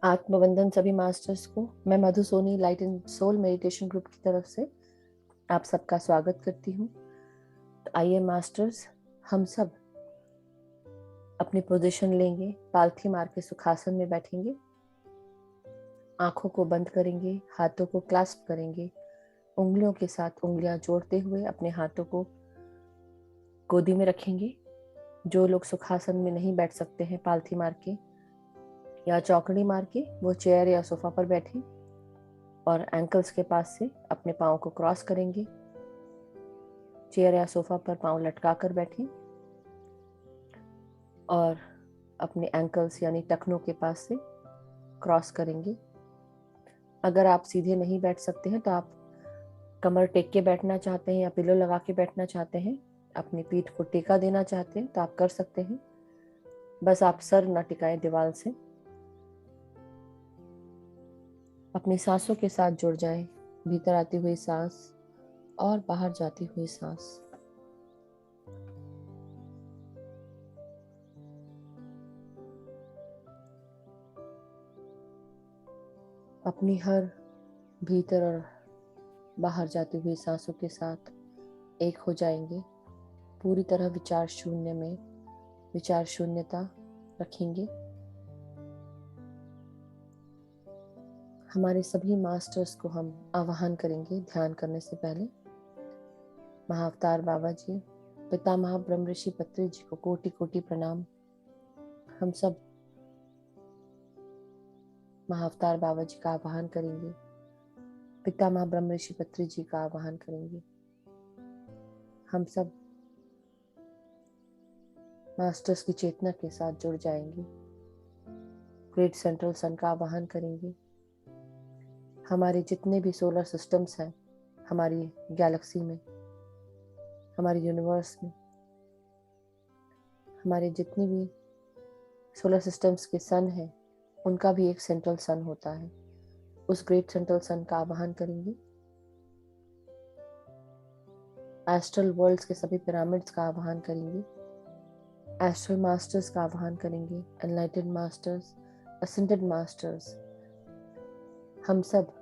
आत्मबंधन सभी मास्टर्स को मैं Madhu Soni light and soul meditation group की तरफ से आप सबका स्वागत करती हूँ। तो आइए मास्टर्स, हम सब अपनी पोजीशन लेंगे, पालथी मार के सुखासन में बैठेंगे, आंखों को बंद करेंगे, हाथों को क्लास्प करेंगे, उंगलियों के साथ उंगलियां जोड़ते हुए अपने हाथों को गोदी में रखेंगे। जो लोग सुखासन में नहीं बैठ सकते हैं पालथी मार के या चौकड़ी मार के, वो चेयर या सोफा पर बैठे और एंकल्स के पास से अपने पाँव को क्रॉस करेंगे। चेयर या सोफा पर पाँव लटका कर बैठें और अपने एंकल्स यानी टखनों के पास से क्रॉस करेंगे। अगर आप सीधे नहीं बैठ सकते हैं तो आप कमर टेक के बैठना चाहते हैं या पिलो लगा के बैठना चाहते हैं, अपनी पीठ को टेका देना चाहते हैं तो आप कर सकते हैं। बस आप सर न टिकाएं दीवार से। अपनी सांसों के साथ जुड़ जाएं, भीतर आती हुई सांस और बाहर जाती हुई सांस। अपनी हर भीतर और बाहर जाती हुई सांसों के साथ एक हो जाएंगे। पूरी तरह विचार शून्य में विचार शून्यता रखेंगे। हमारे सभी मास्टर्स को हम आवाहन करेंगे ध्यान करने से पहले। महाअवतार बाबा जी, पितामह ब्रह्म ऋषि पत्री जी को कोटि कोटि प्रणाम। हम सब महाअवतार बाबा जी का आवाहन करेंगे, पितामह ब्रह्म ऋषि पत्री जी का आवाहन करेंगे। हम सब मास्टर्स की चेतना के साथ जुड़ जाएंगे। ग्रेट सेंट्रल सन का आवाहन करेंगे। हमारे जितने भी सोलर सिस्टम्स हैं, हमारी गैलेक्सी में, हमारे यूनिवर्स में, हमारे जितने भी सोलर सिस्टम्स के सन हैं, उनका भी एक सेंट्रल सन होता है। उस ग्रेट सेंट्रल सन का आवाहन करेंगे। एस्ट्रल वर्ल्ड्स के सभी पिरामिड्स का आवाहन करेंगे। एस्ट्रल मास्टर्स का आवाहन करेंगे, एनलाइटेड मास्टर्स, असेंडेड मास्टर्स। हम सब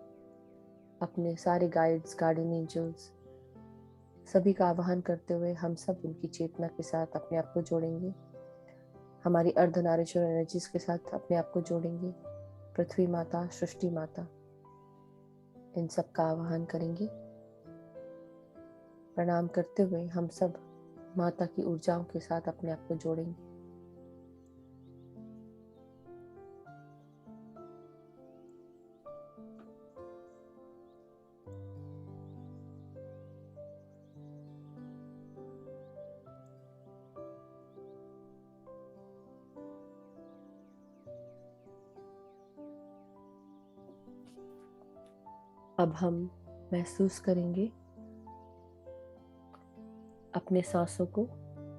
अपने सारे गाइड्स, गार्डियन एंजल्स सभी का आवाहन करते हुए हम सब उनकी चेतना के साथ अपने आप को जोड़ेंगे। हमारी अर्धनारीश्वर एनर्जीज के साथ अपने आप को जोड़ेंगे। पृथ्वी माता, सृष्टि माता, इन सब का आवाहन करेंगे। प्रणाम करते हुए हम सब माता की ऊर्जाओं के साथ अपने आप को जोड़ेंगे। अब हम महसूस करेंगे अपने सांसों को,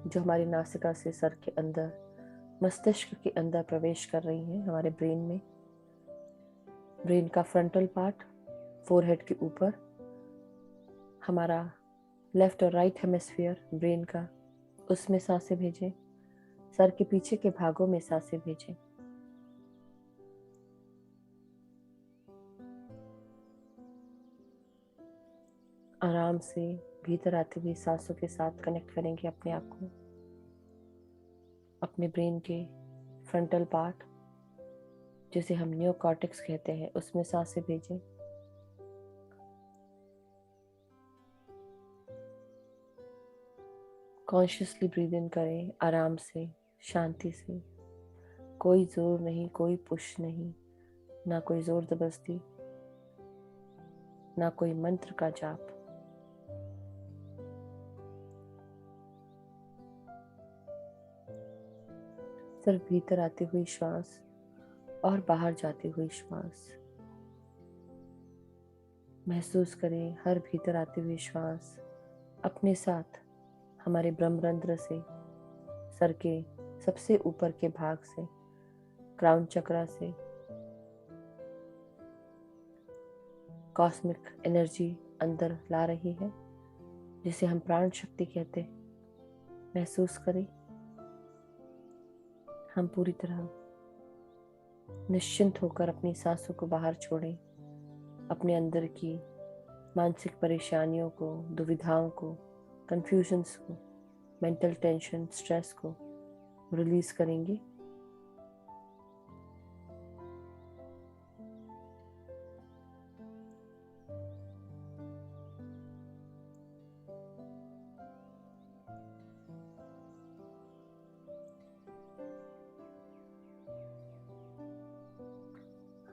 जो हमारी नासिका से सर के अंदर, मस्तिष्क के अंदर प्रवेश कर रही हैं, हमारे ब्रेन में। ब्रेन का फ्रंटल पार्ट फोरहेड के ऊपर, हमारा लेफ्ट और राइट हेमिस्फीयर ब्रेन का, उसमें सांसें भेजें। सर के पीछे के भागों में सांसें भेजें। आराम से भीतर आती हुई सांसों के साथ कनेक्ट करेंगे अपने आप को। अपने ब्रेन के फ्रंटल पार्ट, जिसे हम नियोकॉर्टेक्स कहते हैं, उसमें सांसें भेजें। कॉन्शियसली ब्रीद इन करें, आराम से, शांति से। कोई जोर नहीं, कोई पुश नहीं, ना कोई जोर जबरदस्ती, ना कोई मंत्र का जाप। सिर्फ भीतर आती हुई श्वास और बाहर जाती हुई श्वास महसूस करें। हर भीतर आती हुई श्वास अपने साथ हमारे ब्रह्मरंध्र से, सर के सबसे ऊपर के भाग से, क्राउन चक्रा से कॉस्मिक एनर्जी अंदर ला रही है, जिसे हम प्राण शक्ति कहते हैं। महसूस करें हम पूरी तरह निश्चिंत होकर अपनी सांसों को बाहर छोड़ें। अपने अंदर की मानसिक परेशानियों को, दुविधाओं को, कंफ्यूजन्स को, मेंटल टेंशन, स्ट्रेस को रिलीज करेंगे।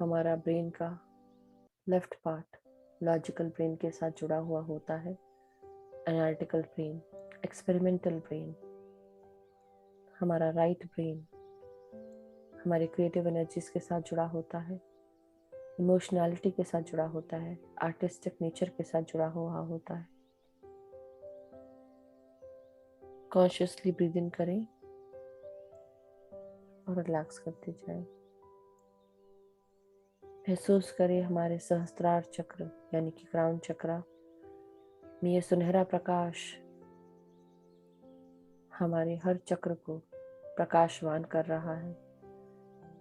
हमारा ब्रेन का लेफ्ट पार्ट लॉजिकल ब्रेन के साथ जुड़ा हुआ होता है। Analytical brain, experimental brain. हमारा राइट ब्रेन हमारे क्रिएटिव एनर्जीज के साथ जुड़ा होता है, इमोशनैलिटी के साथ जुड़ा होता है, आर्टिस्टिक नेचर के साथ जुड़ा हुआ होता है। कॉन्शियसली ब्रीद इन करें और रिलैक्स करते जाएं। महसूस करें हमारे सहस्त्रार चक्र यानी कि क्राउन चक्रा में ये सुनहरा प्रकाश हमारे हर चक्र को प्रकाशवान कर रहा है।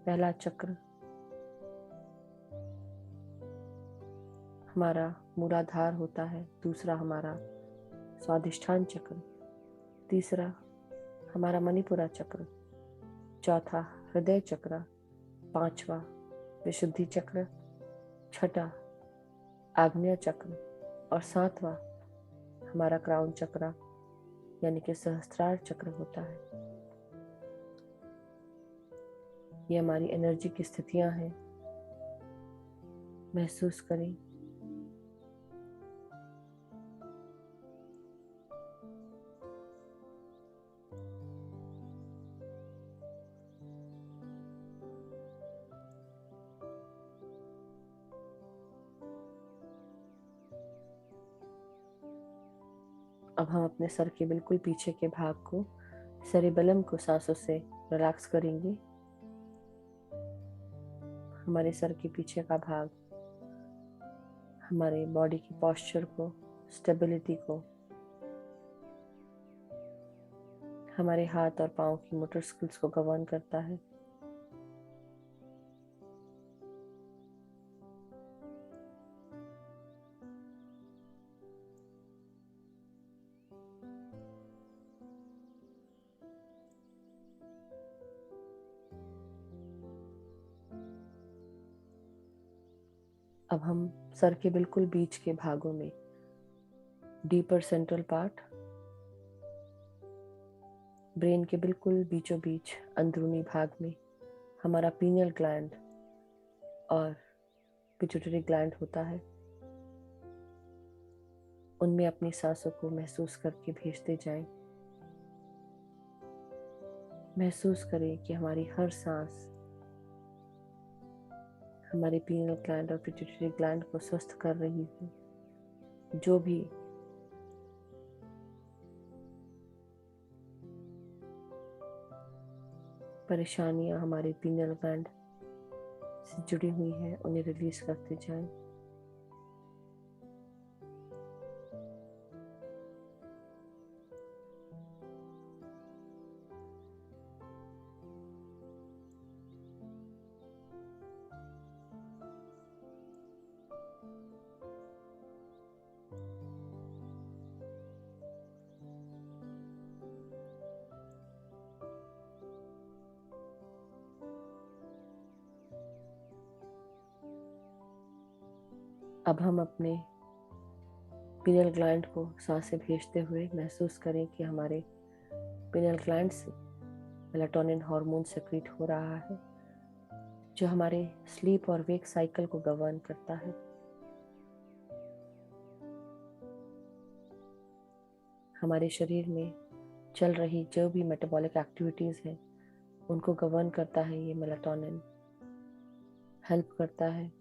पहला चक्र हमारा मूलाधार होता है, दूसरा हमारा स्वादिष्ठान चक्र, तीसरा हमारा मणिपुरा चक्र, चौथा हृदय चक्र, पांचवा विशुद्धि चक्र, छठा आग्नेय चक्र और सातवां हमारा क्राउन चक्र यानी कि सहस्त्रार चक्र होता है। ये हमारी एनर्जी की स्थितियां हैं। महसूस करें। अब हम अपने सर के बिल्कुल पीछे के भाग को, सेरिबेलम को सांसों से रिलैक्स करेंगे। हमारे सर के पीछे का भाग हमारे बॉडी की पोस्चर को, स्टेबिलिटी को, हमारे हाथ और पाँव की मोटर स्किल्स को गवर्न करता है। अब हम सर के बिल्कुल बीच के भागों में, डीपर सेंट्रल पार्ट, ब्रेन के बिल्कुल बीचों बीच अंदरूनी भाग में हमारा पीनियल ग्लैंड और पिट्यूटरी ग्लैंड होता है। उनमें अपनी सांसों को महसूस करके भेजते जाएं। महसूस करें कि हमारी हर सांस हमारे पीनियल ग्लैंड और पिट्यूटरी ग्लैंड को स्वस्थ कर रही है। जो भी परेशानियां हमारे पीनियल ग्लैंड से जुड़ी हुई हैं उन्हें रिलीज करते जाएं। अब हम अपने पीनियल ग्लैंड को सांसें भेजते हुए महसूस करें कि हमारे पीनियल ग्लैंड से मेलाटोनिन हार्मोन सेक्रेट हो रहा है, जो हमारे स्लीप और वेक साइकिल को गवर्न करता है। हमारे शरीर में चल रही जो भी मेटाबॉलिक एक्टिविटीज हैं उनको गवर्न करता है ये मेलाटोनिन, हेल्प करता है।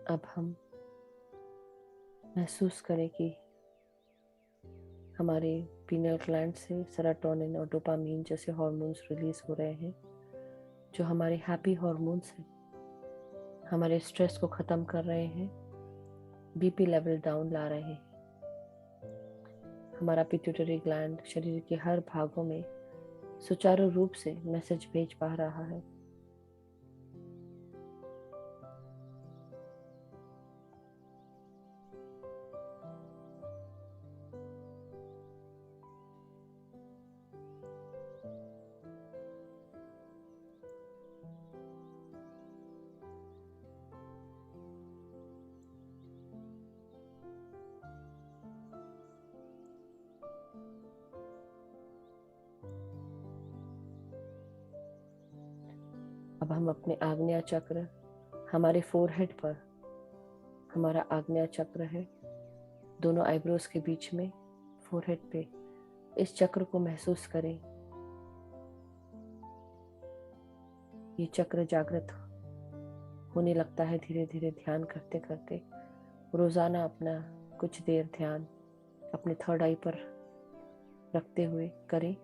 अब हम महसूस करें कि हमारे पीनियल ग्लैंड से सेरोटोनिन और डोपामीन जैसे हार्मोन्स रिलीज हो रहे हैं, जो हमारे हैप्पी हार्मोन्स हैं, हमारे स्ट्रेस को ख़त्म कर रहे हैं, बीपी लेवल डाउन ला रहे हैं। हमारा पिट्यूटरी ग्लैंड शरीर के हर भागों में सुचारू रूप से मैसेज भेज पा रहा है। अब हम अपने आग्नेय चक्र, हमारे फोरहेड पर हमारा आग्नेय चक्र है, दोनों आईब्रोज के बीच में फोरहेड पे इस चक्र को महसूस करें। ये चक्र जागृत होने लगता है धीरे धीरे ध्यान करते करते। रोजाना अपना कुछ देर ध्यान अपने थर्ड आई पर रखते हुए करें।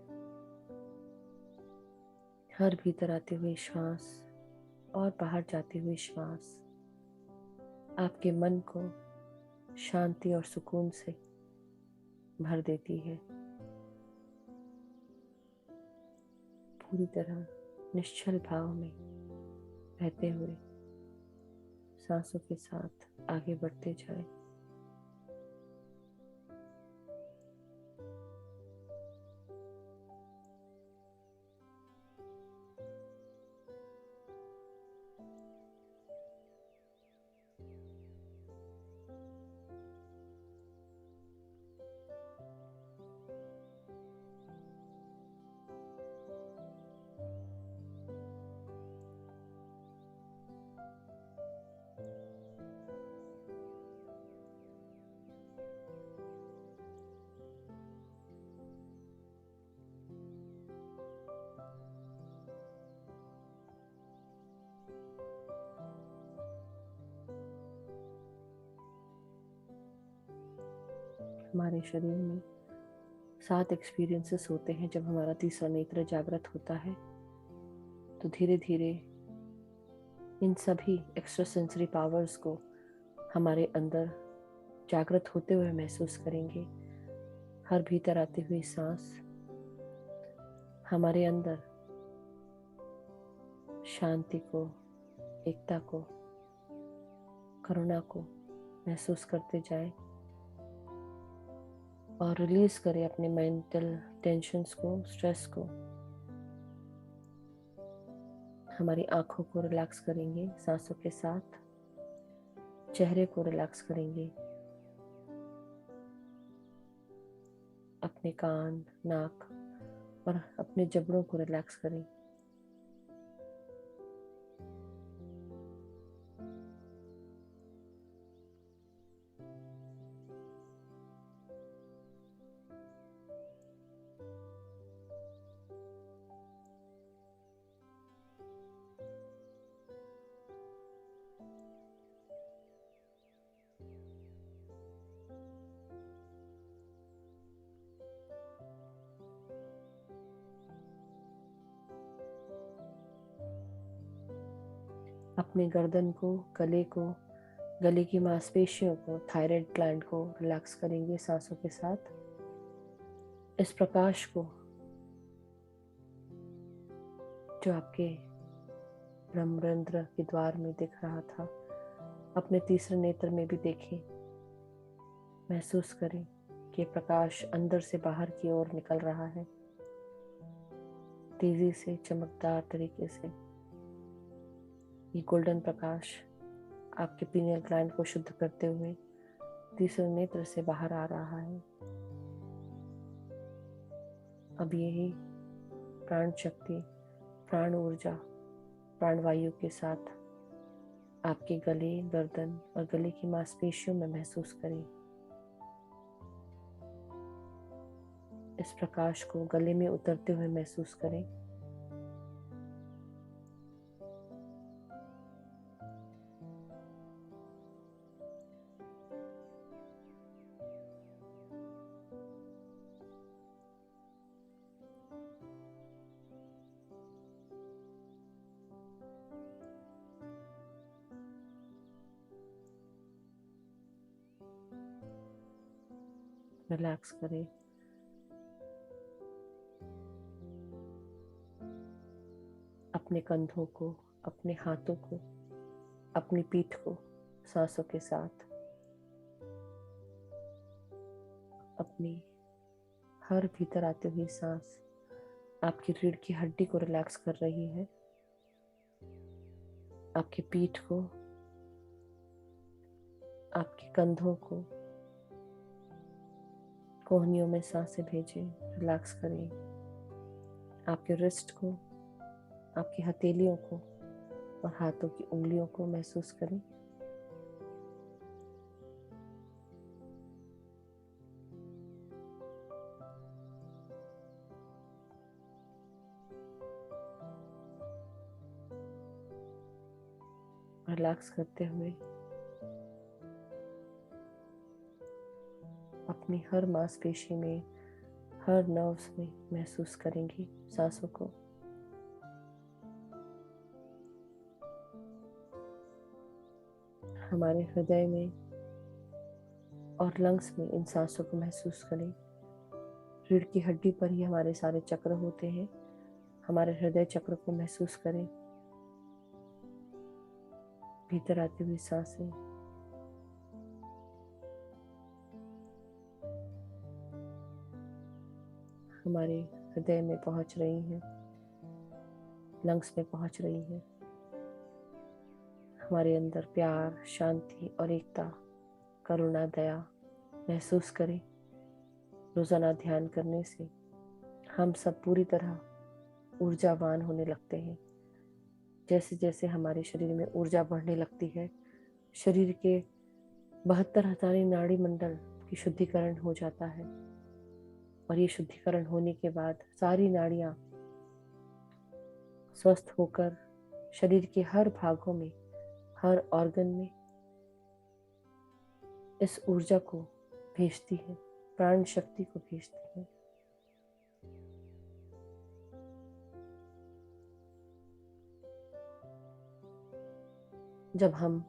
हर भीतर आते हुए श्वास और बाहर जाते हुए श्वास आपके मन को शांति और सुकून से भर देती है। पूरी तरह निश्चल भाव में रहते हुए सांसों के साथ आगे बढ़ते जाएं। हमारे शरीर में 7 एक्सपीरियंसेस होते हैं। जब हमारा तीसरा नेत्र जागृत होता है तो धीरे धीरे इन सभी एक्स्ट्रा सेंसरी पावर्स को हमारे अंदर जागृत होते हुए महसूस करेंगे। हर भीतर आती हुई सांस हमारे अंदर शांति को, एकता को, करुणा को महसूस करते जाएं और रिलीज करें अपने मेंटल टेंशन्स को, स्ट्रेस को। हमारी आंखों को रिलैक्स करेंगे सांसों के साथ, चेहरे को रिलैक्स करेंगे, अपने कान, नाक और अपने जबड़ों को रिलैक्स करें। अपने गर्दन को, गले को, गले की मांसपेशियों को, थायराइड ग्लैंड को रिलैक्स करेंगे सांसों के साथ। इस प्रकाश को जो आपके ब्रह्मरंध्र के द्वार में दिख रहा था, अपने तीसरे नेत्र में भी देखें। महसूस करें कि प्रकाश अंदर से बाहर की ओर निकल रहा है, तेजी से, चमकदार तरीके से। ये गोल्डन प्रकाश आपके पीनियल ग्लैंड को शुद्ध करते हुए तीसरे नेत्र से बाहर आ रहा है। अब यही प्राण शक्ति, प्राण ऊर्जा, प्राणवायु के साथ आपके गले, गर्दन और गले की मांसपेशियों में महसूस करें। इस प्रकाश को गले में उतरते हुए महसूस करें। रिलैक्स करें। अपने कंधों को, अपने हाथों को, अपनी पीठ को सांसों के साथ, अपनी हर भीतर आती हुई सांस आपकी रीढ़ की हड्डी को रिलैक्स कर रही है। आपकी पीठ को, आपके कंधों को, कोहनियों में सांसें भेजें, रिलैक्स करें। आपके रिस्ट को, आपकी हथेलियों को और हाथों की उंगलियों को महसूस करें। रिलैक्स करते हुए अपनी हर मांसपेशी में, हर नर्व्स में महसूस करेंगी सांसों को। हमारे हृदय में और लंग्स में इन सांसों को महसूस करें। रीढ़ की हड्डी पर ही हमारे सारे चक्र होते हैं। हमारे हृदय चक्र को महसूस करें। भीतर आती हुई सांसें हमारे हृदय में पहुंच रही हैं, लंग्स में पहुंच रही हैं। हमारे अंदर प्यार, शांति और एकता, करुणा, दया महसूस करें। रोजाना ध्यान करने से हम सब पूरी तरह ऊर्जावान होने लगते हैं। जैसे जैसे हमारे शरीर में ऊर्जा बढ़ने लगती है, शरीर के 72,000 नाड़ी मंडल की शुद्धिकरण हो जाता है और ये शुद्धिकरण होने के बाद सारी नाड़ियां स्वस्थ होकर शरीर के हर भागों में, हर ऑर्गन में इस ऊर्जा को भेजती है, प्राण शक्ति को भेजती है। जब हम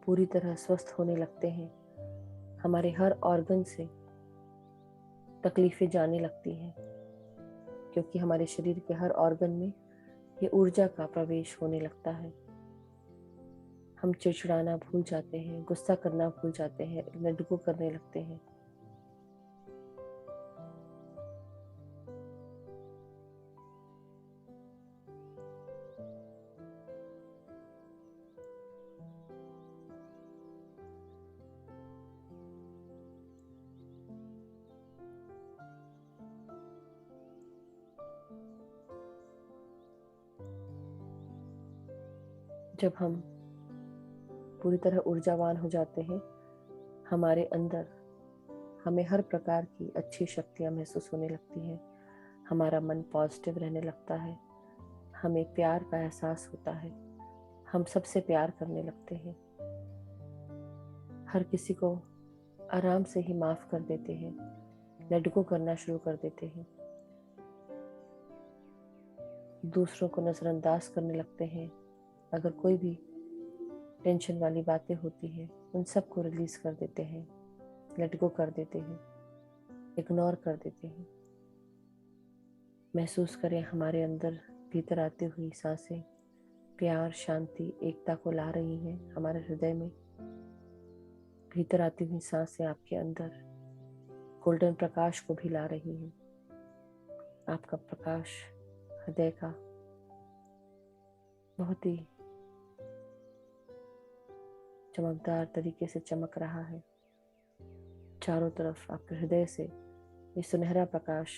पूरी तरह स्वस्थ होने लगते हैं, हमारे हर ऑर्गन से तकलीफें जाने लगती हैं, क्योंकि हमारे शरीर के हर ऑर्गन में ये ऊर्जा का प्रवेश होने लगता है। हम चिड़चिड़ाना भूल जाते हैं, गुस्सा करना भूल जाते हैं, लड्डू करने लगते हैं। जब हम पूरी तरह ऊर्जावान हो जाते हैं, हमारे अंदर हमें हर प्रकार की अच्छी शक्तियाँ महसूस होने लगती हैं। हमारा मन पॉजिटिव रहने लगता है। हमें प्यार का एहसास होता है। हम सबसे प्यार करने लगते हैं। हर किसी को आराम से ही माफ़ कर देते हैं, लड्डू करना शुरू कर देते हैं। दूसरों को नज़रअंदाज करने लगते हैं। अगर कोई भी टेंशन वाली बातें होती हैं, उन सब को रिलीज़ कर देते हैं, लेट गो कर देते हैं, इग्नोर कर देते हैं। महसूस करें हमारे अंदर भीतर आती हुई सांसें प्यार, शांति, एकता को ला रही हैं। हमारे हृदय में भीतर आती हुई सांसें आपके अंदर गोल्डन प्रकाश को भी ला रही हैं। आपका प्रकाश हृदय का बहुत ही चमकदार तरीके से चमक रहा है। चारों तरफ आपके हृदय से ये सुनहरा प्रकाश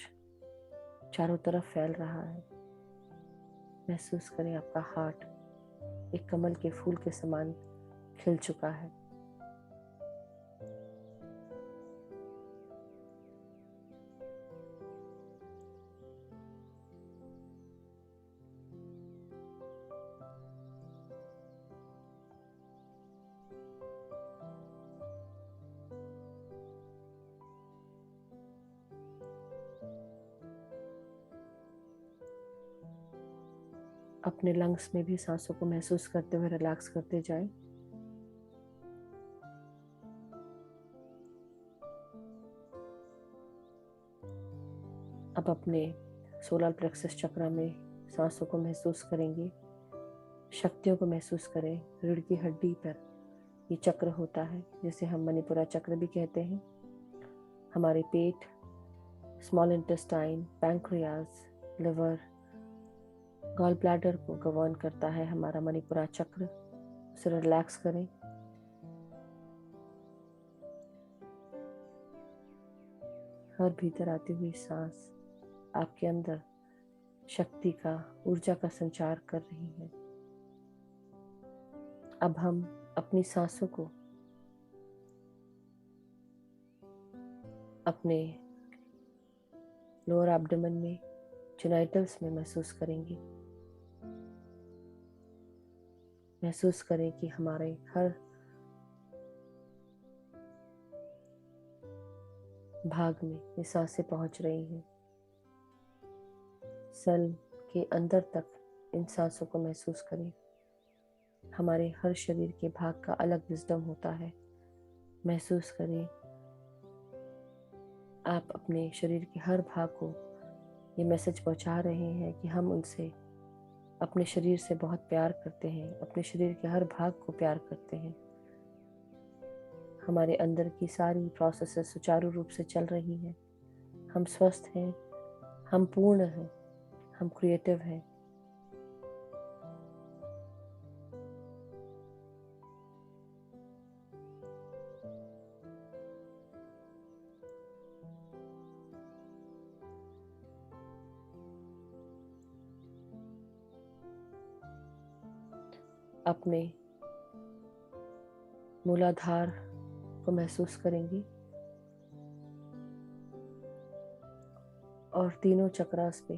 चारों तरफ फैल रहा है। महसूस करें आपका हार्ट एक कमल के फूल के समान खिल चुका है। अपने लंग्स में भी सांसों को महसूस करते हुए रिलैक्स करते जाएं। अब अपने सोलर प्लेक्सस चक्र में सांसों को महसूस करेंगे, शक्तियों को महसूस करें। रीढ़ की हड्डी पर ये चक्र होता है जिसे हम मणिपुरा चक्र भी कहते हैं। हमारे पेट, small intestine, pancreas, liver, gall bladder को गवर्न करता है हमारा मणिपुरा चक्र। उसे रिलैक्स करें। हर भीतर आती हुई सांस आपके अंदर शक्ति का, ऊर्जा का संचार कर रही है। अब हम अपनी सांसों को अपने लोअर एब्डोमेन में, जेनिटल्स में महसूस करेंगे। महसूस करें कि हमारे हर भाग में ये सांसें पहुंच रही हैं। सेल के अंदर तक इन सांसों को महसूस करें। हमारे हर शरीर के भाग का अलग विजडम होता है। महसूस करें आप अपने शरीर के हर भाग को ये मैसेज पहुंचा रहे हैं कि हम उनसे, अपने शरीर से बहुत प्यार करते हैं, अपने शरीर के हर भाग को प्यार करते हैं। हमारे अंदर की सारी प्रोसेसेस सुचारू रूप से चल रही हैं। हम स्वस्थ हैं, हम पूर्ण हैं, हम क्रिएटिव हैं। अपने मूलाधार को महसूस करेंगे और तीनों चक्रास पे,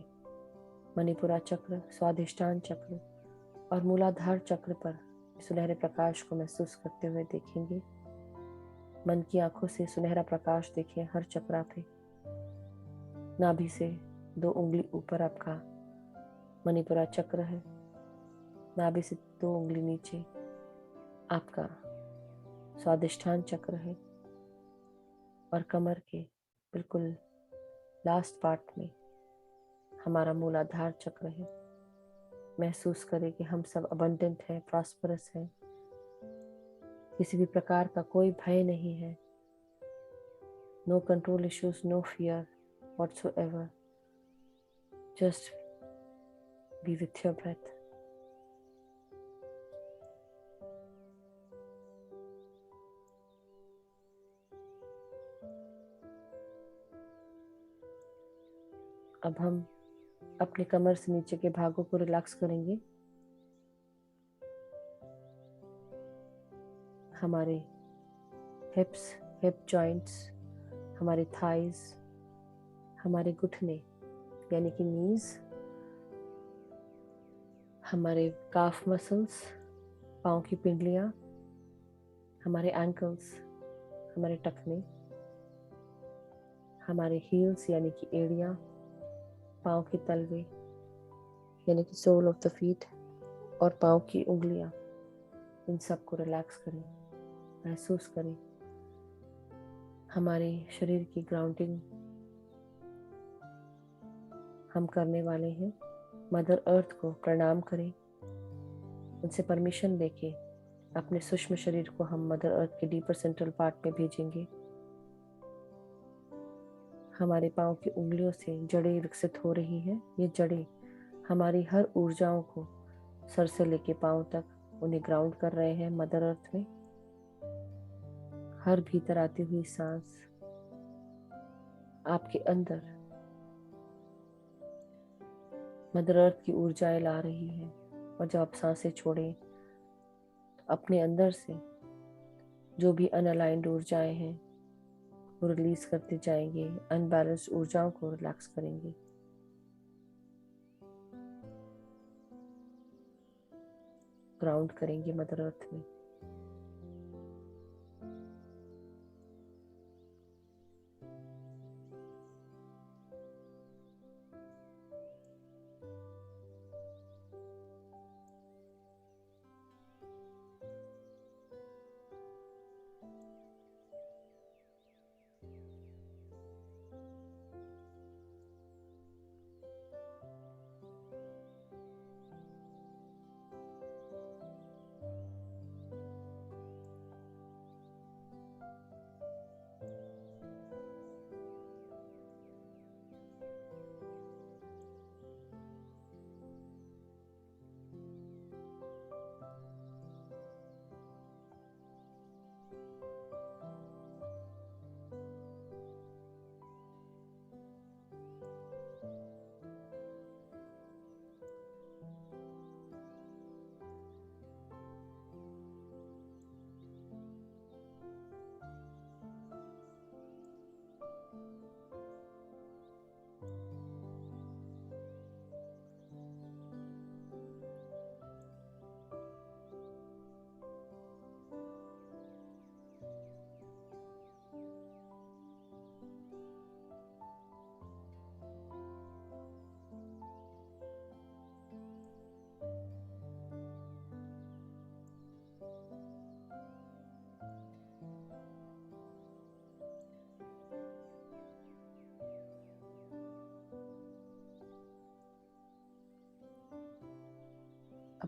मणिपुरा चक्र, स्वादिष्टान चक्र और मूलाधार चक्र पर सुनहरे प्रकाश को महसूस करते हुए देखेंगे। मन की आंखों से सुनहरा प्रकाश देखें हर चक्रा पे। नाभि से 2 उंगली ऊपर आपका मणिपुरा चक्र है। नाभि से 2 उंगली नीचे आपका स्वादिष्ठान चक्र है और कमर के बिल्कुल लास्ट पार्ट में हमारा मूलाधार चक्र है। महसूस करें कि हम सब अबंडेंट हैं, प्रॉस्परस हैं। किसी भी प्रकार का कोई भय नहीं है। No control issues, no fear whatsoever. Just be with your breath. अब हम अपने कमर से नीचे के भागों को रिलैक्स करेंगे। हमारे हिप्स, हिप जॉइंट्स, हमारे थाइज, हमारे घुटने यानी कि नीज, हमारे काफ मसल्स, पाँव की पिंडलियाँ, हमारे एंकल्स, हमारे टखने, हमारे हील्स यानी कि एड़ियाँ, पाँव के तलवे यानी कि सोल ऑफ द फीट और पाँव की उंगलियाँ, इन सब को रिलैक्स करें। महसूस करें हमारे शरीर की ग्राउंडिंग हम करने वाले हैं। मदर अर्थ को प्रणाम करें। उनसे परमिशन लेके अपने सूक्ष्म शरीर को हम मदर अर्थ के डीपर सेंट्रल पार्ट में भेजेंगे। हमारे पाँव की उंगलियों से जड़ें विकसित हो रही हैं। ये जड़ें हमारी हर ऊर्जाओं को सर से लेके पाँव तक उन्हें ग्राउंड कर रहे हैं मदर अर्थ में। हर भीतर आती हुई सांस आपके अंदर मदर अर्थ की ऊर्जाएं ला रही है। और जब आप सांसें छोड़ें तो अपने अंदर से जो भी अनअलाइंड ऊर्जाएं हैं वो रिलीज करते जाएंगे। अनबैलेंस्ड ऊर्जाओं को रिलैक्स करेंगे। ग्राउंड करेंगे मदर अर्थ में।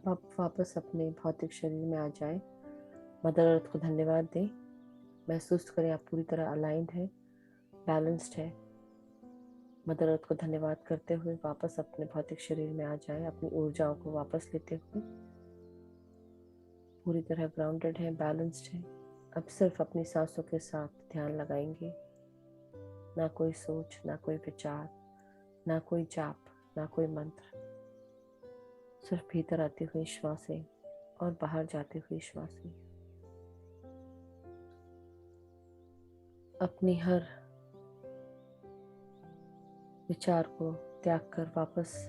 अब आप वापस अपने भौतिक शरीर में आ जाएं। मदर अर्थ को धन्यवाद दें। महसूस करें आप पूरी तरह अलाइंड है, बैलेंस्ड है। मदर अर्थ को धन्यवाद करते हुए वापस अपने भौतिक शरीर में आ जाएं। अपनी ऊर्जाओं को वापस लेते हुए पूरी तरह ग्राउंडेड है, बैलेंस्ड है। अब सिर्फ अपनी सांसों के साथ ध्यान लगाएंगे। ना कोई सोच, ना कोई विचार, ना कोई जाप, ना कोई मंत्र। सिर्फ भीतर आती हुई श्वासें और बाहर जाती हुई श्वासें। अपनी हर विचार को त्याग कर वापस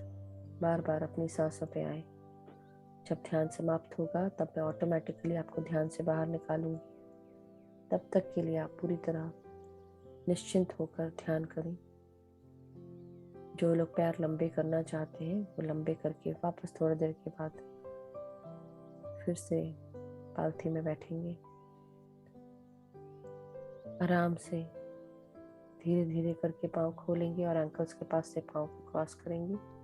बार बार अपनी सांसों पे आए। जब ध्यान समाप्त होगा तब मैं ऑटोमेटिकली आपको ध्यान से बाहर निकालूंगी। तब तक के लिए आप पूरी तरह निश्चिंत होकर ध्यान करें। जो लोग पैर लंबे करना चाहते हैं वो लंबे करके वापस थोड़ी देर के बाद फिर से पालथी में बैठेंगे। आराम से धीरे धीरे करके पाँव खोलेंगे और एंकल्स के पास से पाँव को क्रॉस करेंगे।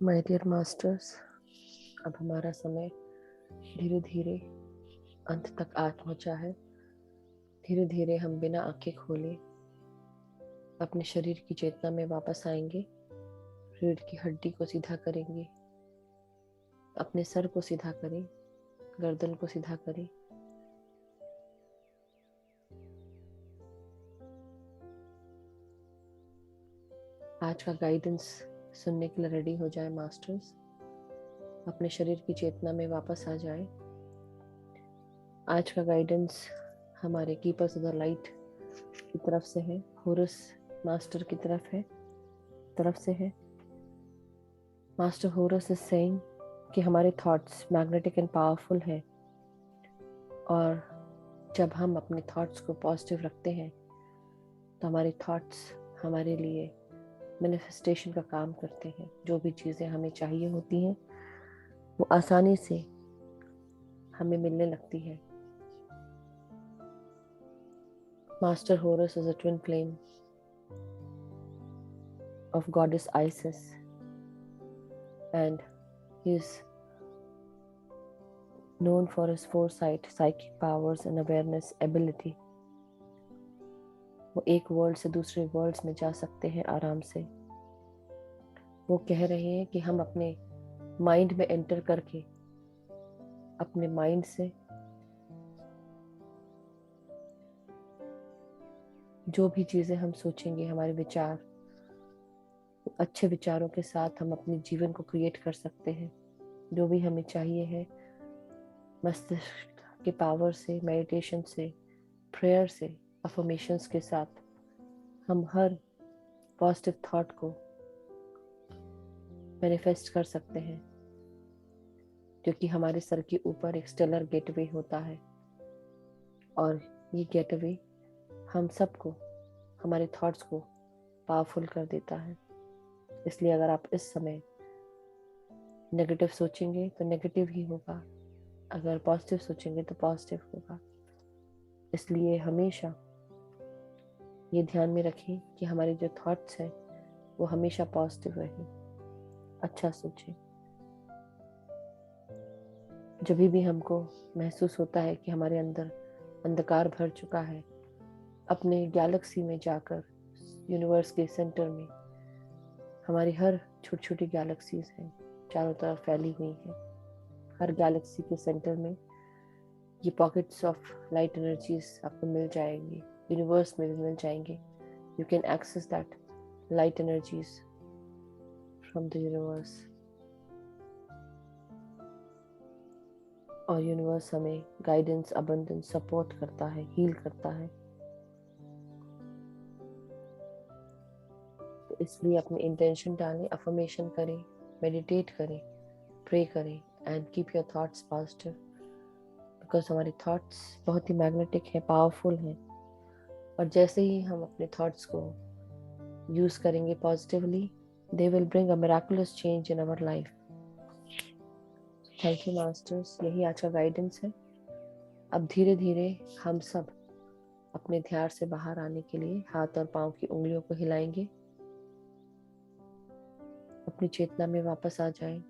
माय डियर मास्टर्स, अब हमारा समय धीरे धीरे अंत तक आ पहुंचा है। धीरे धीरे हम बिना आंखें खोले अपने शरीर की चेतना में वापस आएंगे। रीढ़ की हड्डी को सीधा करेंगे, अपने सर को सीधा करें, गर्दन को सीधा करें। आज का गाइडेंस सुनने के लिए रेडी हो जाए मास्टर्स। अपने शरीर की चेतना में वापस आ जाए। आज का गाइडेंस हमारे कीपर्स ऑफ द लाइट की तरफ से है, होरस मास्टर की तरफ से है। मास्टर होरस इज सेइंग कि हमारे थॉट्स मैग्नेटिक एंड पावरफुल हैं, और जब हम अपने थॉट्स को पॉजिटिव रखते हैं तो हमारे थॉट्स हमारे लिए मैनिफेस्टेशन का काम करते हैं। जो भी चीज़ें हमें चाहिए होती हैं वो आसानी से हमें मिलने लगती है। Master Horus is a twin flame of goddess Isis, and he is known for his foresight, psychic powers and awareness ability. वो एक वर्ल्ड से दूसरे वर्ल्ड्स में जा सकते हैं आराम से। वो कह रहे हैं कि हम अपने माइंड में एंटर करके अपने माइंड से जो भी चीज़ें हम सोचेंगे, हमारे विचार, अच्छे विचारों के साथ हम अपने जीवन को क्रिएट कर सकते हैं। जो भी हमें चाहिए है, मस्तिष्क के पावर से, मेडिटेशन से, प्रेयर से, अफर्मेशंस के साथ हम हर पॉजिटिव थॉट को मैनिफेस्ट कर सकते हैं, क्योंकि हमारे सर के ऊपर एक स्टेलर गेटवे होता है, और ये गेटवे हम सबको, हमारे थॉट्स को पावरफुल कर देता है। इसलिए अगर आप इस समय नेगेटिव सोचेंगे तो नेगेटिव ही होगा, अगर पॉजिटिव सोचेंगे तो पॉजिटिव होगा। इसलिए हमेशा ये ध्यान में रखें कि हमारे जो थॉट्स हैं वो हमेशा पॉजिटिव रहें, अच्छा सोचें। जब भी हमको महसूस होता है कि हमारे अंदर अंधकार भर चुका है, अपने गैलेक्सी में जाकर, यूनिवर्स के सेंटर में हमारी हर छोटी छोटी गैलेक्सीज हैं, चारों तरफ फैली हुई हैं। हर गैलेक्सी के सेंटर में ये पॉकेट्स ऑफ लाइट एनर्जीज आपको मिल जाएंगी, यूनिवर्स में भी मिल जाएंगे। You can access that light energies from the universe, और यूनिवर्स हमें गाइडेंस, अबंडेंस, सपोर्ट करता है, हील करता है। तो इसलिए अपनी इंटेंशन डालें, अफर्मेशन करें, मेडिटेट करें, प्रे करें, and keep your thoughts positive, because हमारे थॉट्स बहुत ही मैग्नेटिक हैं, पावरफुल हैं। और जैसे ही हम अपने थॉट्स को यूज करेंगे positively, they will bring a miraculous change in our life. Thank you masters, यही आज का गाइडेंस है। अब धीरे धीरे हम सब अपने ध्यान से बाहर आने के लिए हाथ और पांव की उंगलियों को हिलाएंगे, अपनी चेतना में वापस आ जाएं।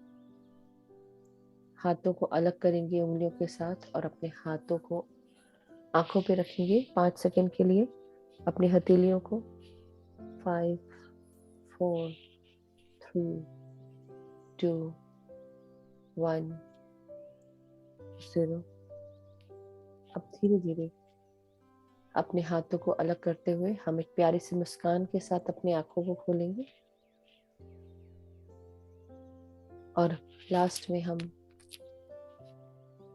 हाथों को अलग करेंगे उंगलियों के साथ, और अपने हाथों को आंखों पे रखेंगे 5 सेकंड के लिए, अपनी हथेलियों को। 5, 4, 3, 2, 1, 0। अब धीरे धीरे अपने हाथों को अलग करते हुए हम एक प्यारी सी मुस्कान के साथ अपनी आंखों को खोलेंगे, और लास्ट में हम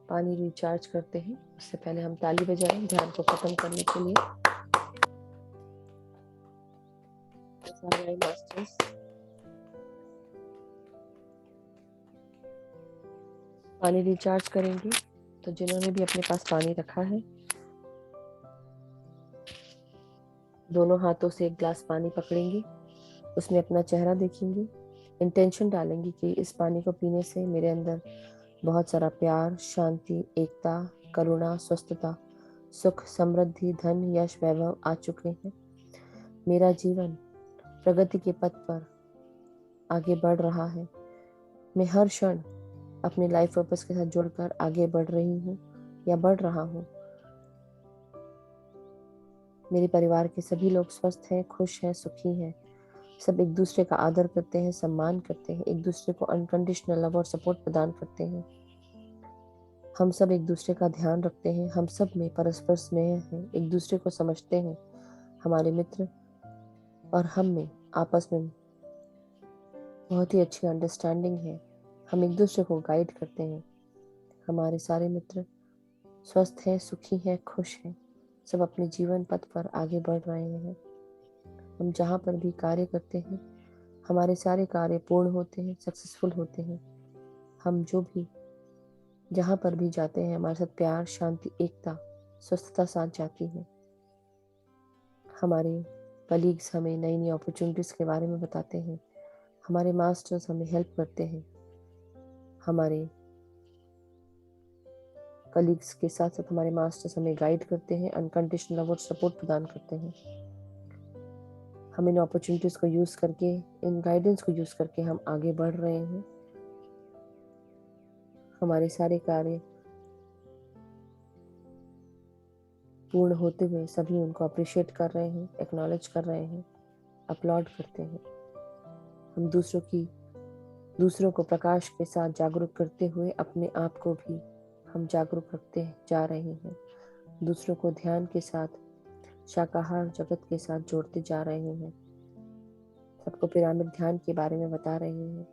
पानी रिचार्ज करते हैं। उससे पहले हम ताली बजाएं ध्यान को खत्म करने के लिए। मास्टर्स, पानी रिचार्ज करेंगे, तो जिन्होंने भी अपने पास पानी रखा है, दोनों हाथों से एक ग्लास पानी पकड़ेंगे, उसमें अपना चेहरा देखेंगे, इंटेंशन डालेंगे कि इस पानी को पीने से मेरे अंदर बहुत सारा प्यार, शांति, एकता, करुणा, स्वस्थता, सुख, समृद्धि, धन, यश, वैभव आ चुके हैं। मेरा जीवन प्रगति के पथ पर आगे बढ़ रहा है। मैं हर क्षण अपनी लाइफ पर्पस के साथ जुड़कर आगे बढ़ रही हूँ या बढ़ रहा हूँ। मेरे परिवार के सभी लोग स्वस्थ हैं, खुश हैं, सुखी हैं। सब एक दूसरे का आदर करते हैं, सम्मान करते हैं, एक दूसरे को अनकंडीशनल लव और सपोर्ट प्रदान करते हैं। हम सब एक दूसरे का ध्यान रखते हैं, हम सब में परस्पर स्नेह है, एक दूसरे को समझते हैं। हमारे मित्र और हम में आपस में बहुत ही अच्छी अंडरस्टैंडिंग है। हम एक दूसरे को गाइड करते हैं। हमारे सारे मित्र स्वस्थ हैं, सुखी हैं, खुश हैं। सब अपने जीवन पथ पर आगे बढ़ रहे हैं। हम जहाँ पर भी कार्य करते हैं, हमारे सारे कार्य पूर्ण होते हैं, सक्सेसफुल होते हैं। हम जो भी जहाँ पर भी जाते हैं, हमारे साथ प्यार, शांति, एकता, स्वस्थता साथ जाती है। हमारे कलीग्स हमें नई नई अपॉर्चुनिटीज़ के बारे में बताते हैं। हमारे मास्टर्स हमें हेल्प करते हैं। हमारे कलीग्स के साथ साथ हमारे मास्टर्स हमें गाइड करते हैं, अनकंडीशनल लव और सपोर्ट प्रदान करते हैं। हम इन अपॉर्चुनिटीज़ को यूज़ करके, इन गाइडेंस को यूज़ करके हम आगे बढ़ रहे हैं। हमारे सारे कार्य पूर्ण होते हुए सभी उनको अप्रिशिएट कर रहे हैं, एक्नॉलेज कर रहे हैं, अपलॉड करते हैं। हम दूसरों को प्रकाश के साथ जागरूक करते हुए अपने आप को भी हम जागरूक रखते जा रहे हैं। दूसरों को ध्यान के साथ, शाकाहार जगत के साथ जोड़ते जा रहे हैं। सबको पिरामिड ध्यान के बारे में बता रहे हैं,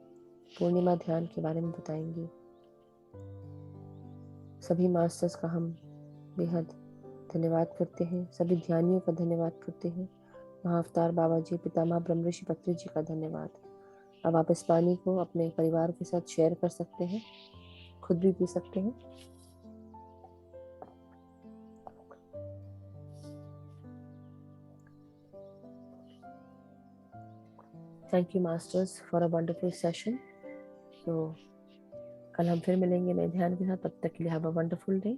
पूर्णिमा ध्यान के बारे में बताएंगे। सभी मास्टर्स का हम बेहद धन्यवाद करते हैं, सभी ध्यानियों का धन्यवाद करते हैं। महाअवतार बाबा जी, पितामह ब्रह्म ऋषि पत्री जी का धन्यवाद। अब आप इस पानी को अपने परिवार के साथ शेयर कर सकते हैं, खुद भी पी सकते हैं। Thank you masters for a wonderful session. तो कल हम फिर मिलेंगे नए ध्यान के साथ। तब तक के लिए हैव अ वंडरफुल डे।